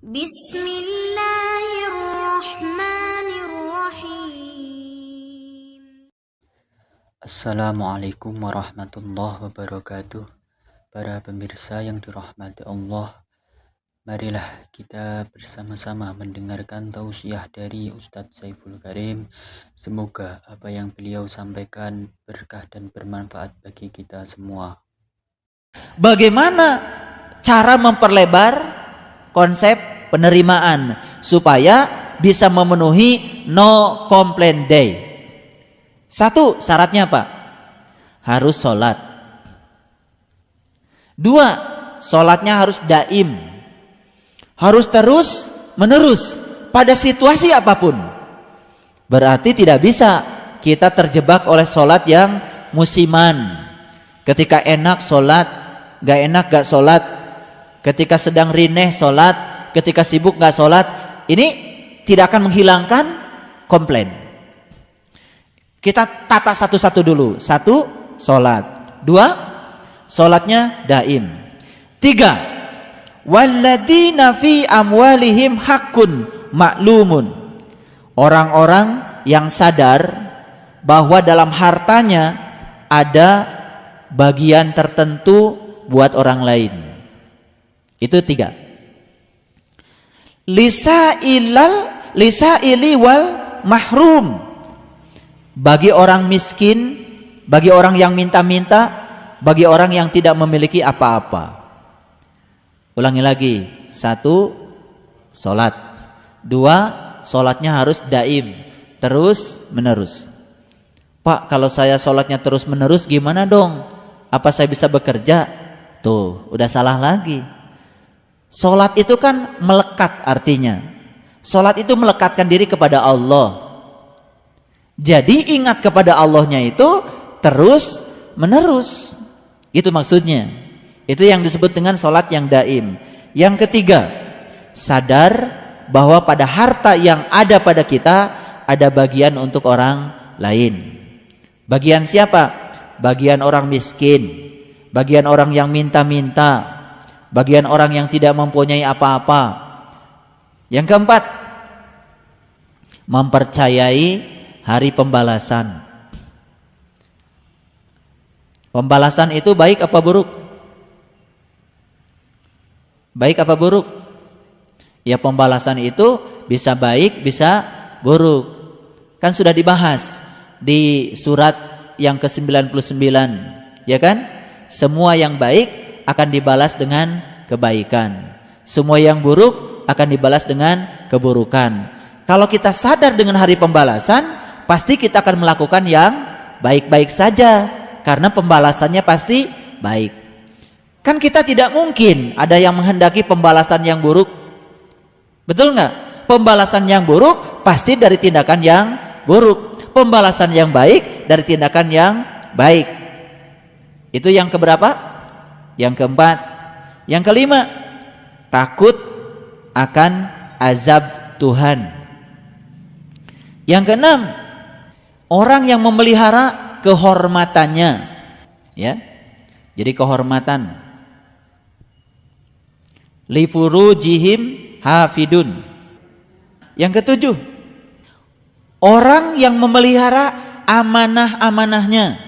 Bismillahirrahmanirrahim. Assalamualaikum warahmatullahi wabarakatuh. Para pemirsa yang dirahmati Allah, marilah kita bersama-sama mendengarkan tausiah dari Ustadz Saiful Karim. Semoga apa yang beliau sampaikan berkah dan bermanfaat bagi kita semua. Bagaimana cara memperlebar konsep penerimaan supaya bisa memenuhi no complaint day? Satu, syaratnya apa? Harus sholat. Dua, sholatnya harus daim, harus terus menerus pada situasi apapun. Berarti tidak bisa kita terjebak oleh sholat yang musiman. Ketika enak sholat, gak enak gak sholat. Ketika sedang rineh sholat, ketika sibuk gak sholat. Ini tidak akan menghilangkan komplain. Kita tata satu-satu dulu. Satu, sholat. Dua, sholatnya daim. Tiga, walladzina fi amwalihim haqqun ma'lumun. Orang-orang yang sadar bahwa dalam hartanya ada bagian tertentu buat orang lain. Itu tiga. Lisaili wal mahrum. Bagi orang miskin, bagi orang yang minta-minta, bagi orang yang tidak memiliki apa-apa. Ulangi lagi. Satu, sholat. Dua, sholatnya harus daim, terus menerus. Pak, kalau saya sholatnya terus menerus gimana dong? Apa saya bisa bekerja? Tuh, udah salah lagi. Sholat itu kan melekat artinya. Sholat itu melekatkan diri kepada Allah. Jadi ingat kepada Allahnya itu terus menerus. Itu maksudnya. Itu yang disebut dengan sholat yang daim. Yang ketiga, sadar bahwa pada harta yang ada pada kita ada bagian untuk orang lain. Bagian siapa? Bagian orang miskin, bagian orang yang minta-minta, bagian orang yang tidak mempunyai apa-apa. Yang keempat, mempercayai hari pembalasan. Pembalasan itu baik apa buruk? Baik apa buruk? Ya, pembalasan itu bisa baik, bisa buruk. Kan sudah dibahas di surat yang ke-99, ya kan? Semua yang baik akan dibalas dengan kebaikan. Semua yang buruk akan dibalas dengan keburukan. Kalau kita sadar dengan hari pembalasan, pasti kita akan melakukan yang baik-baik saja, karena pembalasannya pasti baik. Kan kita tidak mungkin ada yang menghendaki pembalasan yang buruk. Betul nggak? Pembalasan yang buruk pasti dari tindakan yang buruk. Pembalasan yang baik dari tindakan yang baik. Itu yang keberapa? Yang keempat. Yang kelima, takut akan azab Tuhan. Yang keenam, orang yang memelihara kehormatannya, ya. Jadi kehormatan. Li furujihim hafidun. Yang ketujuh, orang yang memelihara amanah-amanahnya.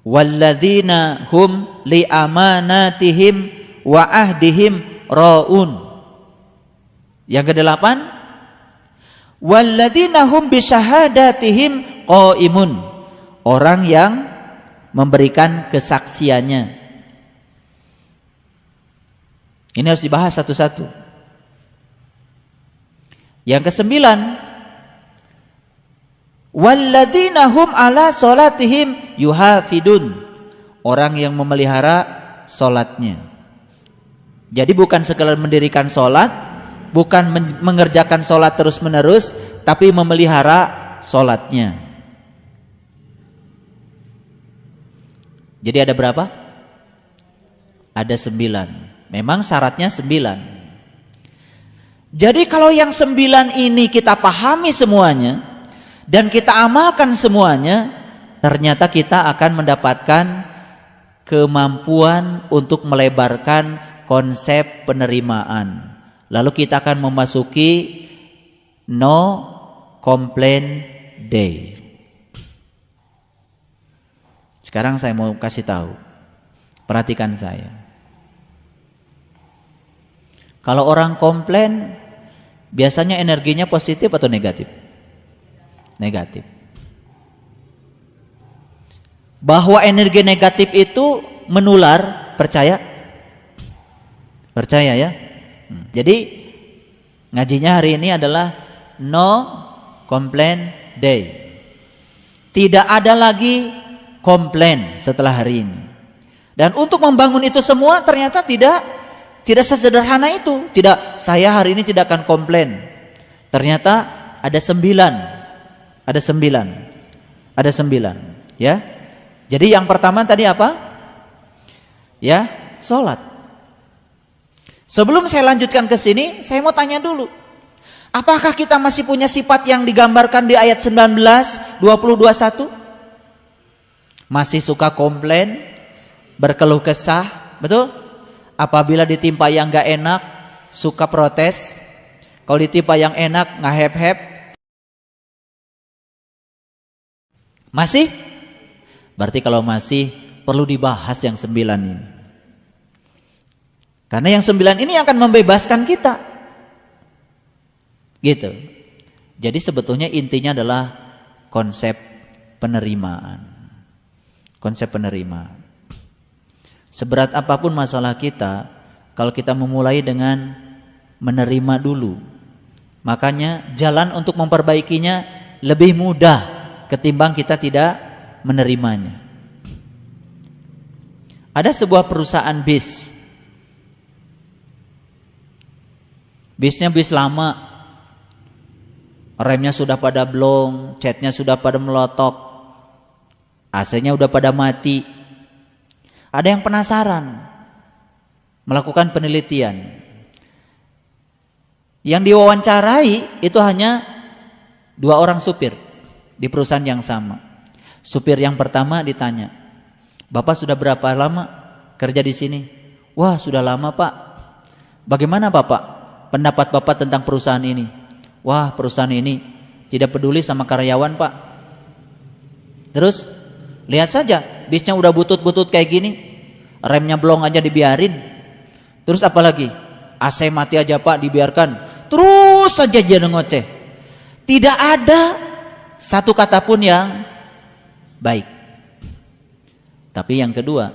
Walladzina hum li amanatihim wa ahdihim raun. Yang kedelapan, walladzina hum bisyahadatihim qaimun. Orang yang memberikan kesaksiannya. Ini harus dibahas satu-satu. Yang kesembilan, walladzina hum ala salatihim yuhafidun. Orang yang memelihara salatnya. Jadi bukan sekadar mendirikan salat, bukan mengerjakan salat terus-menerus, tapi memelihara salatnya. Jadi ada berapa? Ada 9. Memang syaratnya 9. Jadi kalau yang 9 ini kita pahami semuanya dan kita amalkan semuanya, ternyata kita akan mendapatkan kemampuan untuk melebarkan konsep penerimaan. Lalu kita akan memasuki no complaint day. Sekarang saya mau kasih tahu. Perhatikan saya. Kalau orang komplain, biasanya energinya positif atau negatif? Negatif. Bahwa energi negatif itu menular, percaya? Percaya ya? Jadi ngajinya hari ini adalah no complaint day. Tidak ada lagi komplain setelah hari ini. Dan untuk membangun itu semua ternyata tidak sesederhana itu. Tidak, saya hari ini tidak akan komplain. Ternyata ada 9. Ada 9. Ada 9, ya. Jadi yang pertama tadi apa? Ya, sholat. Sebelum saya lanjutkan ke sini, saya mau tanya dulu. Apakah kita masih punya sifat yang digambarkan di ayat 19, 20, 21? Masih suka komplain, berkeluh kesah, betul? Apabila ditimpa yang gak enak, suka protes. Kalau ditimpa yang enak, ngahep-hep. Masih? Berarti kalau masih, perlu dibahas yang 9 ini. Karena yang 9 ini akan membebaskan kita. Gitu. Jadi sebetulnya intinya adalah konsep penerimaan. Konsep penerimaan. Seberat apapun masalah kita, kalau kita memulai dengan menerima dulu, makanya jalan untuk memperbaikinya lebih mudah ketimbang kita tidak menerimanya. Ada sebuah perusahaan bis. Bisnya bis lama, remnya sudah pada blong, catnya sudah pada melotok, AC-nya udah pada mati. Ada yang penasaran, melakukan penelitian. Yang diwawancarai itu hanya 2 orang supir di perusahaan yang sama. Supir yang pertama ditanya, "Bapak sudah berapa lama kerja di sini?" "Wah, sudah lama, Pak." "Bagaimana Bapak pendapat Bapak tentang perusahaan ini?" "Wah, perusahaan ini tidak peduli sama karyawan, Pak." "Terus lihat saja, bisnya udah butut-butut kayak gini, remnya blong aja dibiarin. Terus apa lagi? AC mati aja Pak, dibiarkan. Terus saja dia ngoceh. Tidak ada satu kata pun yang baik." Tapi yang kedua,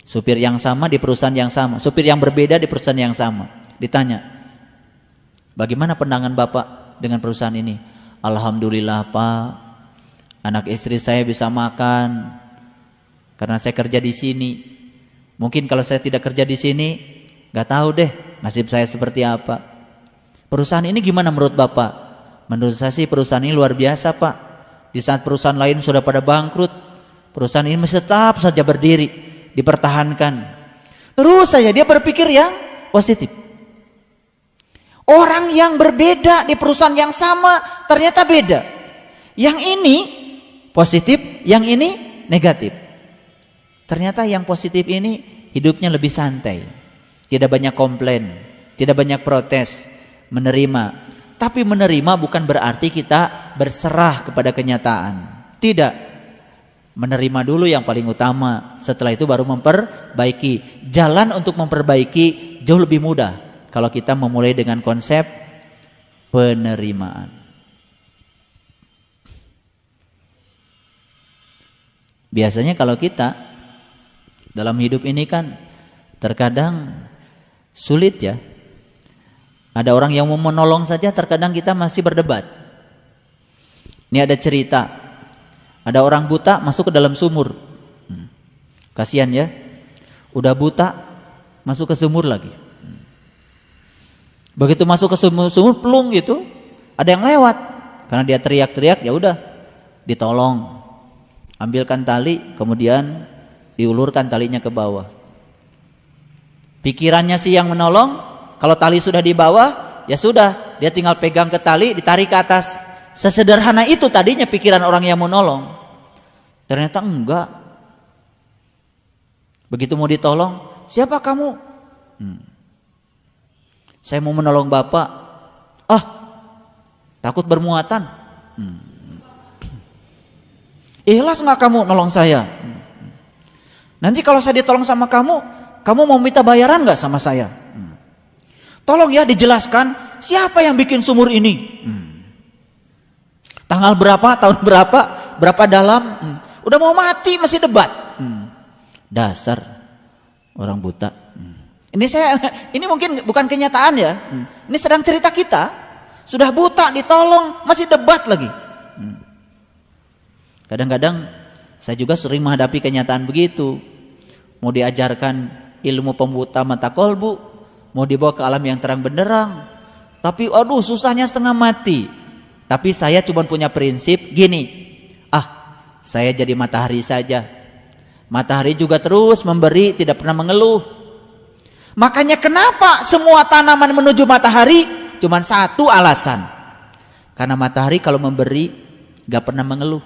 supir yang sama di perusahaan yang sama, supir yang berbeda di perusahaan yang sama, ditanya, "Bagaimana pandangan Bapak dengan perusahaan ini?" "Alhamdulillah Pak, anak istri saya bisa makan karena saya kerja di sini. Mungkin kalau saya tidak kerja di sini, nggak tahu deh nasib saya seperti apa. Perusahaan ini gimana menurut Bapak?" "Menurut saya sih perusahaan ini luar biasa Pak. Di saat perusahaan lain sudah pada bangkrut, perusahaan ini masih tetap saja berdiri, dipertahankan." Terus saja dia berpikir yang positif. Orang yang berbeda di perusahaan yang sama ternyata beda. Yang ini positif, yang ini negatif. Ternyata yang positif ini hidupnya lebih santai. Tidak banyak komplain, tidak banyak protes, menerima. Tapi menerima bukan berarti kita berserah kepada kenyataan. Tidak. Menerima dulu yang paling utama, setelah itu baru memperbaiki. Jalan untuk memperbaiki jauh lebih mudah kalau kita memulai dengan konsep penerimaan. Biasanya kalau kita dalam hidup ini kan terkadang sulit ya. Ada orang yang mau menolong saja terkadang kita masih berdebat. Ini ada cerita, ada orang buta masuk ke dalam sumur. Kasihan ya, udah buta masuk ke sumur lagi. Begitu masuk ke sumur plung gitu, ada yang lewat. Karena dia teriak-teriak, ya udah ditolong. Ambilkan tali, kemudian diulurkan talinya ke bawah. Pikirannya sih yang menolong, kalau tali sudah di bawah, ya sudah, dia tinggal pegang ke tali, ditarik ke atas. Sesederhana itu tadinya pikiran orang yang menolong. Ternyata enggak. Begitu mau ditolong, "Siapa kamu?" Saya mau menolong Bapak. Ah, takut bermuatan. Ikhlas nggak kamu nolong saya? Nanti kalau saya ditolong sama kamu mau minta bayaran nggak sama saya? Tolong ya dijelaskan siapa yang bikin sumur ini. Tanggal berapa, tahun berapa, berapa dalam. Udah mau mati masih debat. Dasar orang buta. Ini mungkin bukan kenyataan ya. Ini sedang cerita kita. Sudah buta ditolong masih debat lagi. Kadang-kadang saya juga sering menghadapi kenyataan begitu. Mau diajarkan ilmu pembuta mata kolbu, mau dibawa ke alam yang terang benderang, tapi aduh susahnya setengah mati. Tapi saya cuma punya prinsip gini, saya jadi matahari saja. Matahari juga terus memberi, tidak pernah mengeluh. Makanya kenapa semua tanaman menuju matahari? Cuma satu alasan, karena matahari kalau memberi gak pernah mengeluh,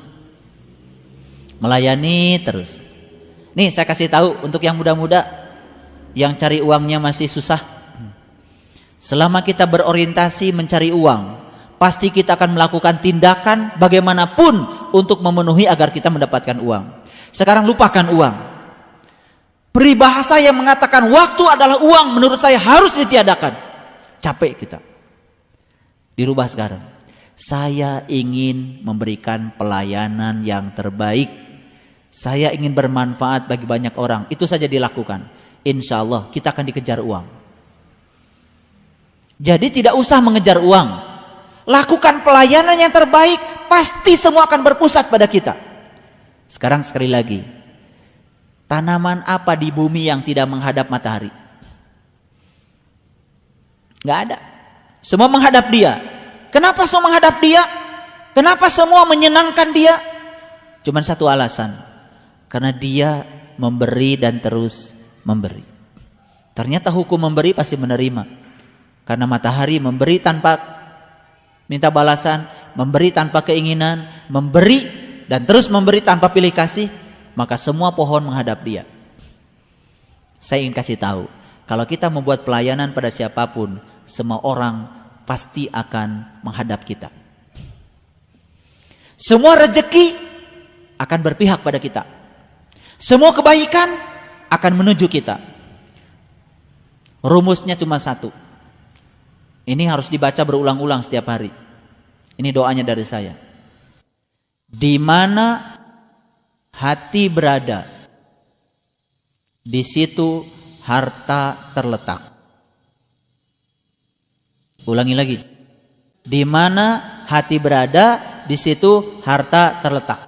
melayani terus. Nih saya kasih tahu untuk yang muda-muda yang cari uangnya masih susah. Selama kita berorientasi mencari uang, pasti kita akan melakukan tindakan bagaimanapun untuk memenuhi agar kita mendapatkan uang. Sekarang lupakan uang. Peribahasa yang mengatakan waktu adalah uang menurut saya harus ditiadakan. Capek kita. Dirubah sekarang. Saya ingin memberikan pelayanan yang terbaik. Saya ingin bermanfaat bagi banyak orang. Itu saja dilakukan. Insya Allah kita akan dikejar uang. Jadi tidak usah mengejar uang. Lakukan pelayanan yang terbaik. Pasti semua akan berpusat pada kita. Sekarang sekali lagi. Tanaman apa di bumi yang tidak menghadap matahari? Gak ada. Semua menghadap dia. Kenapa semua menghadap dia? Kenapa semua menyenangkan dia? Cuman satu alasan. Karena dia memberi dan terus memberi. Ternyata hukum memberi pasti menerima. Karena matahari memberi tanpa minta balasan, memberi tanpa keinginan, memberi dan terus memberi tanpa pilih kasih, maka semua pohon menghadap dia. Saya ingin kasih tahu, kalau kita membuat pelayanan pada siapapun, semua orang pasti akan menghadap kita. Semua rezeki akan berpihak pada kita. Semua kebaikan akan menuju kita. Rumusnya cuma satu. Ini harus dibaca berulang-ulang setiap hari. Ini doanya dari saya. Di mana hati berada, di situ harta terletak. Ulangi lagi. Di mana hati berada, di situ harta terletak.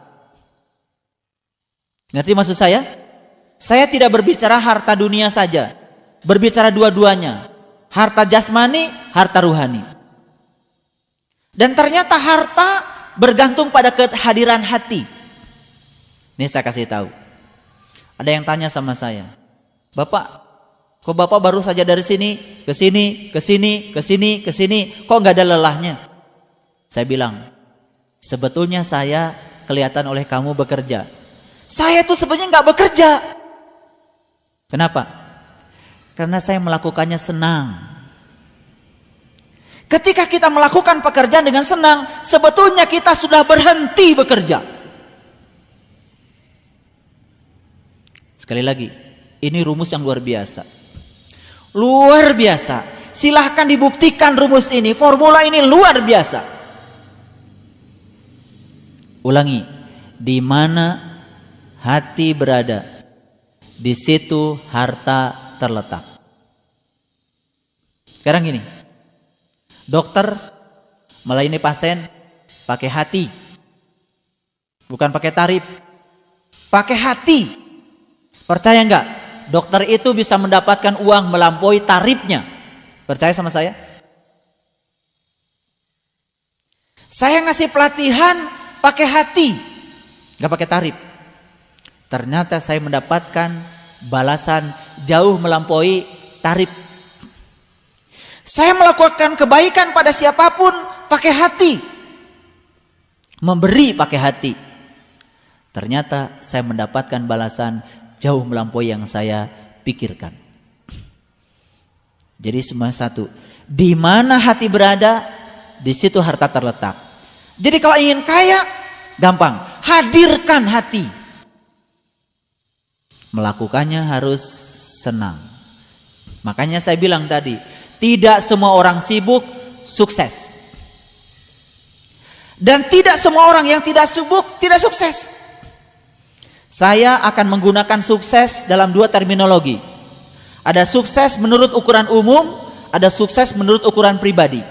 Ngerti maksud saya? Saya tidak berbicara harta dunia saja. Berbicara dua-duanya. Harta jasmani, harta ruhani. Dan ternyata harta bergantung pada kehadiran hati. Ini saya kasih tahu. Ada yang tanya sama saya, Bapak, kok Bapak baru saja dari sini, ke sini, ke sini, ke sini, ke sini, kok nggak ada lelahnya? Saya bilang, sebetulnya saya kelihatan oleh kamu bekerja. Saya tuh sebenarnya nggak bekerja. Kenapa? Karena saya melakukannya senang. Ketika kita melakukan pekerjaan dengan senang, sebetulnya kita sudah berhenti bekerja. Sekali lagi, ini rumus yang luar biasa. Luar biasa. Silahkan dibuktikan rumus ini, formula ini luar biasa. Ulangi, di mana hati berada, di situ harta terletak. Sekarang gini, dokter melayani pasien pakai hati, bukan pakai tarif, pakai hati. Percaya nggak? Dokter itu bisa mendapatkan uang melampaui tarifnya. Percaya sama saya? Saya ngasih pelatihan pakai hati, nggak pakai tarif. Ternyata saya mendapatkan balasan jauh melampaui tarif. Saya melakukan kebaikan pada siapapun pakai hati. Memberi pakai hati. Ternyata saya mendapatkan balasan jauh melampaui yang saya pikirkan. Jadi semua satu. Di mana hati berada, di situ harta terletak. Jadi kalau ingin kaya, gampang. Hadirkan hati. Melakukannya harus senang. Makanya saya bilang tadi, tidak semua orang sibuk sukses. Dan tidak semua orang yang tidak sibuk tidak sukses. Saya akan menggunakan sukses dalam dua terminologi. Ada sukses menurut ukuran umum, ada sukses menurut ukuran pribadi.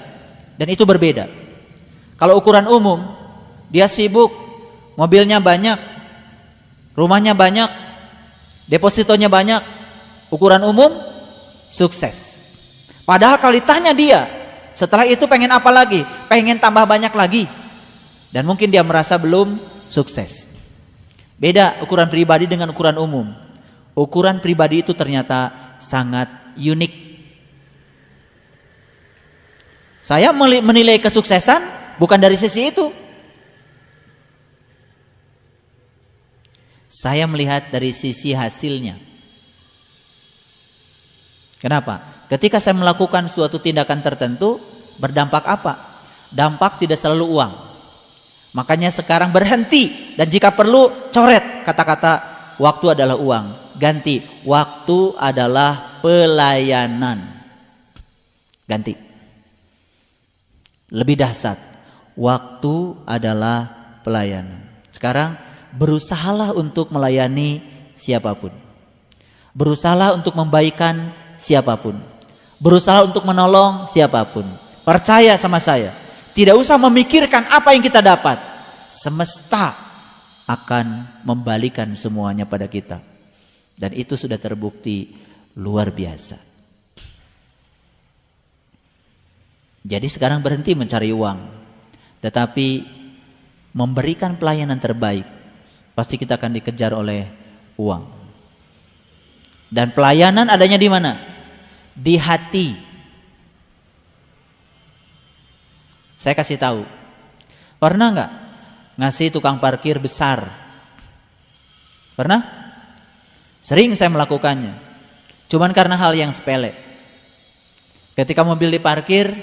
Dan itu berbeda. Kalau ukuran umum, dia sibuk, mobilnya banyak, rumahnya banyak, depositonya banyak. Ukuran umum, sukses. Padahal kalau ditanya dia, setelah itu pengen apa lagi? Pengen tambah banyak lagi. Dan mungkin dia merasa belum sukses. Beda ukuran pribadi dengan ukuran umum. Ukuran pribadi itu ternyata sangat unik. Saya menilai kesuksesan bukan dari sisi itu. Saya melihat dari sisi hasilnya. Kenapa? Ketika saya melakukan suatu tindakan tertentu, berdampak apa? Dampak tidak selalu uang. Makanya sekarang berhenti, dan jika perlu coret kata-kata waktu adalah uang. Ganti, waktu adalah pelayanan. Ganti. Lebih dahsyat, waktu adalah pelayanan. Sekarang berusahalah untuk melayani siapapun. Berusahalah untuk membaikan siapapun. Berusaha untuk menolong siapapun. Percaya sama saya, tidak usah memikirkan apa yang kita dapat. Semesta akan membalikan semuanya pada kita. Dan itu sudah terbukti luar biasa. Jadi sekarang berhenti mencari uang, tetapi memberikan pelayanan terbaik. Pasti kita akan dikejar oleh uang. Dan pelayanan adanya di mana? Di hati. Saya kasih tahu. Pernah nggak ngasih tukang parkir besar? Pernah? Sering saya melakukannya. Cuman karena hal yang sepele. Ketika mobil diparkir,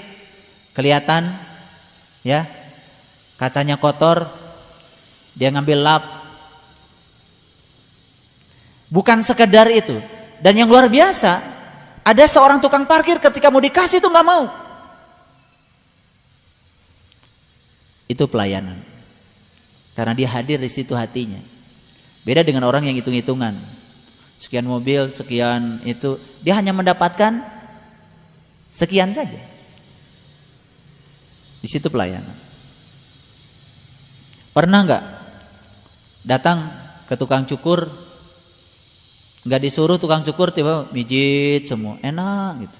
kelihatan ya, kacanya kotor, dia ngambil lap. Bukan sekedar itu. Dan yang luar biasa, ada seorang tukang parkir ketika mau dikasih itu nggak mau. Itu pelayanan. Karena dia hadir di situ hatinya. Beda dengan orang yang hitung-hitungan. Sekian mobil, sekian itu, dia hanya mendapatkan sekian saja. Di situ pelayanan. Pernah nggak datang ke tukang cukur, nggak disuruh tukang cukur tiba mijit semua, enak gitu.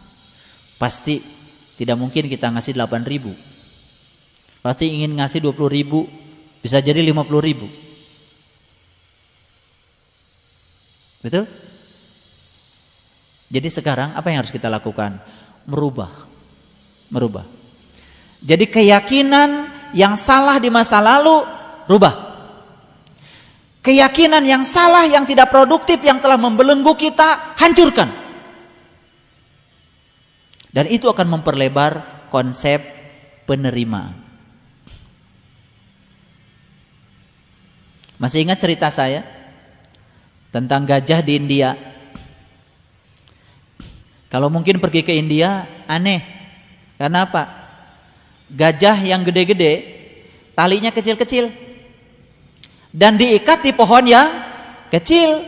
Pasti tidak mungkin kita ngasih 8.000. Pasti ingin ngasih 20.000, bisa jadi 50.000. Betul? Jadi sekarang apa yang harus kita lakukan? Merubah. Jadi keyakinan yang salah di masa lalu, rubah. Keyakinan yang salah, yang tidak produktif, yang telah membelenggu kita, hancurkan. Dan itu akan memperlebar konsep penerimaan. Masih ingat cerita saya tentang gajah di India? Kalau mungkin pergi ke India aneh. Karena apa? Gajah yang gede-gede, talinya kecil-kecil, dan diikat di pohon yang kecil.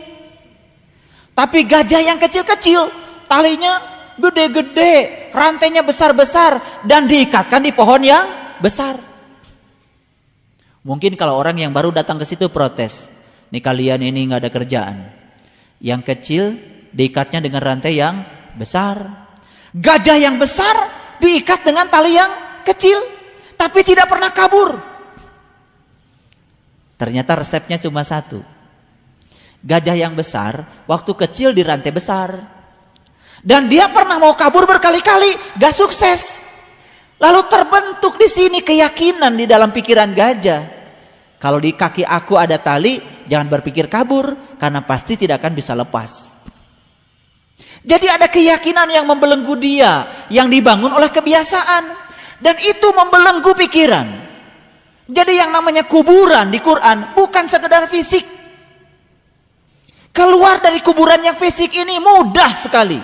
Tapi gajah yang kecil-kecil, talinya gede-gede, rantainya besar-besar, dan diikatkan di pohon yang besar. Mungkin kalau orang yang baru datang ke situ protes, nih kalian ini nggak ada kerjaan. Yang kecil diikatnya dengan rantai yang besar. Gajah yang besar diikat dengan tali yang kecil, tapi tidak pernah kabur. Ternyata resepnya cuma satu. Gajah yang besar waktu kecil di rantai besar, dan dia pernah mau kabur berkali-kali, gak sukses. Lalu terbentuk di sini keyakinan di dalam pikiran gajah. Kalau di kaki aku ada tali, jangan berpikir kabur, karena pasti tidak akan bisa lepas. Jadi ada keyakinan yang membelenggu dia, yang dibangun oleh kebiasaan, dan itu membelenggu pikiran. Jadi yang namanya kuburan di Quran bukan sekedar fisik. Keluar dari kuburan yang fisik ini mudah sekali.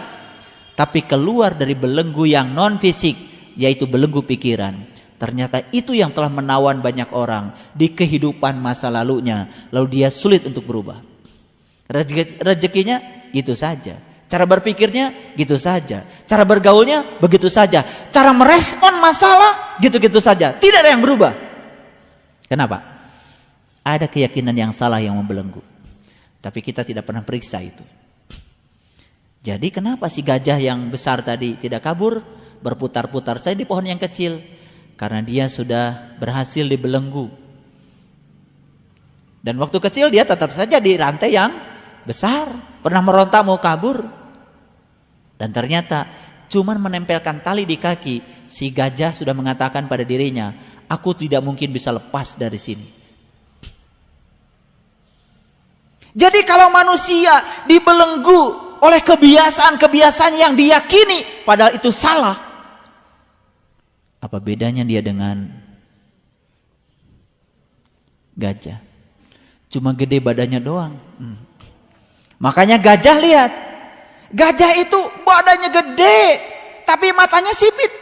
Tapi keluar dari belenggu yang non fisik, yaitu belenggu pikiran, ternyata itu yang telah menawan banyak orang di kehidupan masa lalunya, lalu dia sulit untuk berubah. Rezekinya gitu saja, cara berpikirnya gitu saja, cara bergaulnya begitu saja, cara merespon masalah gitu-gitu saja, tidak ada yang berubah. Kenapa? Ada keyakinan yang salah yang membelenggu, tapi kita tidak pernah periksa itu. Jadi kenapa si gajah yang besar tadi tidak kabur, berputar-putar saja di pohon yang kecil? Karena dia sudah berhasil dibelenggu. Dan waktu kecil dia tetap saja di rantai yang besar, pernah meronta mau kabur. Dan ternyata cuman menempelkan tali di kaki, si gajah sudah mengatakan pada dirinya, aku tidak mungkin bisa lepas dari sini. Jadi kalau manusia dibelenggu oleh kebiasaan-kebiasaan yang diyakini padahal itu salah, apa bedanya dia dengan gajah? Cuma gede badannya doang. Makanya gajah, lihat, gajah itu badannya gede tapi matanya sipit.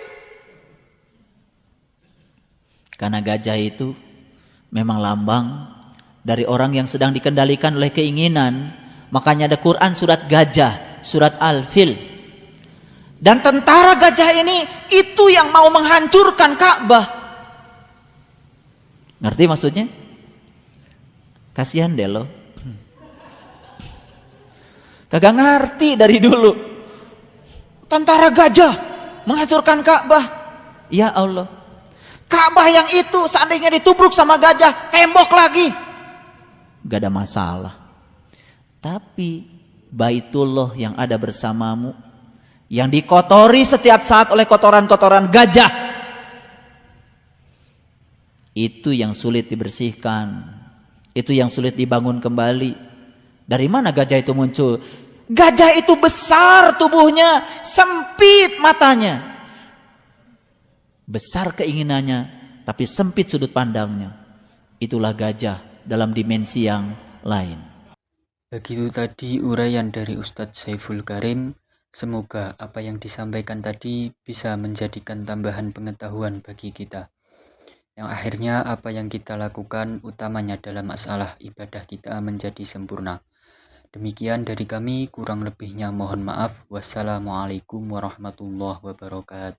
Karena gajah itu memang lambang dari orang yang sedang dikendalikan oleh keinginan. Makanya ada Quran surat gajah, surat Al-Fil. Dan tentara gajah ini itu yang mau menghancurkan Ka'bah. Ngerti maksudnya? Kasihan deh lo. Kagak ngerti dari dulu. Tentara gajah menghancurkan Ka'bah. Ya Allah. Ka'bah yang itu seandainya ditubruk sama gajah, tembok lagi, gak ada masalah. Tapi Baitullah yang ada bersamamu, yang dikotori setiap saat oleh kotoran-kotoran gajah, itu yang sulit dibersihkan, itu yang sulit dibangun kembali. Dari mana gajah itu muncul? Gajah itu besar tubuhnya, sempit matanya, besar keinginannya, tapi sempit sudut pandangnya. Itulah gajah dalam dimensi yang lain. Begitu tadi uraian dari Ustadz Saiful Karim. Semoga apa yang disampaikan tadi bisa menjadikan tambahan pengetahuan bagi kita, yang akhirnya apa yang kita lakukan utamanya dalam masalah ibadah kita menjadi sempurna. Demikian dari kami, kurang lebihnya mohon maaf. Wassalamualaikum warahmatullahi wabarakatuh.